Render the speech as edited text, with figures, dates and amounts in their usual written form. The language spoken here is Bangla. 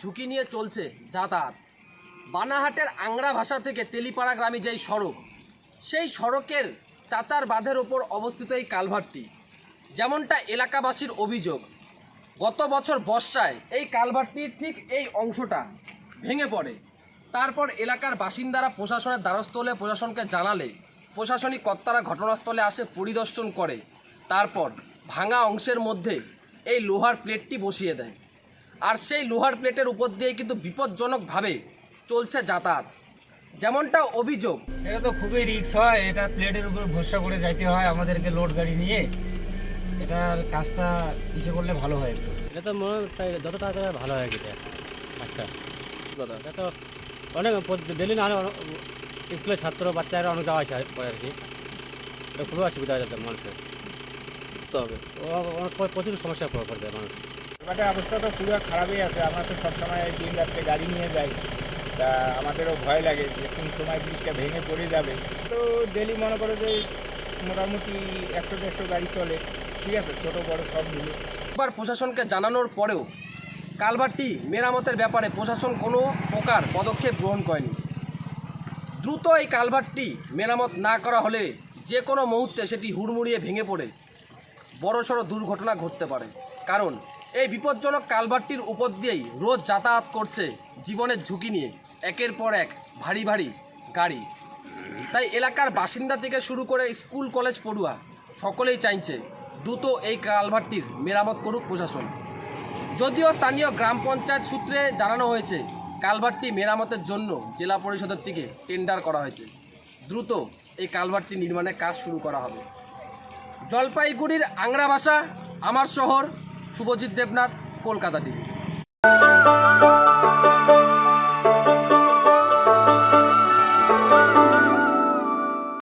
ঝুঁকি নিয়ে চলছে যাতায়াত। বানাহাটের আংরা ভাষা থেকে তেলিপাড়া গ্রামে যেই সড়ক, সেই সড়কের চাচার বাঁধের ওপর অবস্থিত এই কালভার্টটি, যেমনটা এলাকাবাসীর অভিযোগ, গত বছর বর্ষায় এই কালভার্টটির ঠিক এই অংশটা ভেঙে পড়ে। তারপর এলাকার বাসিন্দারা প্রশাসনের দ্বারস্থ হলে প্রশাসনকে জানালে প্রশাসনিক কর্তারা ঘটনাস্থলে আসে, পরিদর্শন করে, তারপর ভাঙা অংশের মধ্যে এই লোহার প্লেটটি বসিয়ে দেয়। আর সেই লোহার প্লেটের উপর দিয়ে কিন্তু বিপজ্জনকভাবে চলছে যাতায়াত, যেমনটা অভিযোগ। এটা তো খুবই রিস্ক হয়, এটা প্লেটের উপর ভরসা করে যাইতে হয় আমাদেরকে লোড গাড়ি নিয়ে। এটার কাজটা ইসে করলে ভালো হয় একটু। এটা তো মনে হয় যত তাড়াতাড়ি ভালো হয় এটা কাজটা। এটা তো অনেক ডেলি না স্কুলের ছাত্র বাচ্চারা অনেক যাওয়া আসে পড়ে আর কি। এটা খুবই অসুবিধা হয়ে যাচ্ছে মানুষের, তবে অনেক প্রচুর সমস্যা পড়ে যায় মানুষ। এবারে অবস্থা তো পুরো খারাপই আছে। আমরা তো সবসময় দিন রাত্রে গাড়ি নিয়ে যাই, তা আমাদেরও ভয় লাগে যে কোন সময় ব্রিজটা ভেঙে পড়ে যাবে। তো ডেলি মনে করো যে মোটামুটি 100-150 গাড়ি চলে, ঠিক আছে, ছোট বড় সব মিলে। একবার প্রশাসনকে জানানোর পরেও কালভার্টটি মেরামতের ব্যাপারে প্রশাসন কোনো প্রকার পদক্ষেপ গ্রহণ করেনি। দ্রুত এই কালভার্টটি মেরামত না করা হলে যে কোনো মুহূর্তে সেটি হুড়মুড়িয়ে ভেঙে পড়ে বড়সড় দুর্ঘটনা ঘটতে পারে। কারণ এই বিপজ্জনক কালভার্টটির উপর দিয়েই রোজ যাতায়াত করছে জীবনের ঝুঁকি নিয়ে একের পর এক ভারী ভারী গাড়ি। তাই এলাকার বাসিন্দা থেকে শুরু করে স্কুল কলেজ পড়ুয়া সকলেই চাইছে দ্রুত এই কালভার্টটির মেরামত করুক প্রশাসন। যদিও স্থানীয় গ্রাম পঞ্চায়েত সূত্রে জানানো হয়েছে কালভার্টটি মেরামতের জন্য জেলা পরিষদের থেকে টেন্ডার করা হয়েছে। দ্রুত এই কালভার্টটি নির্মাণের কাজ শুরু করা হবে। জলপাইগুড়ির আংরা ভাষা, আমার শহর, শুভজিৎ দেবনাথ, কলকাতা টিভি।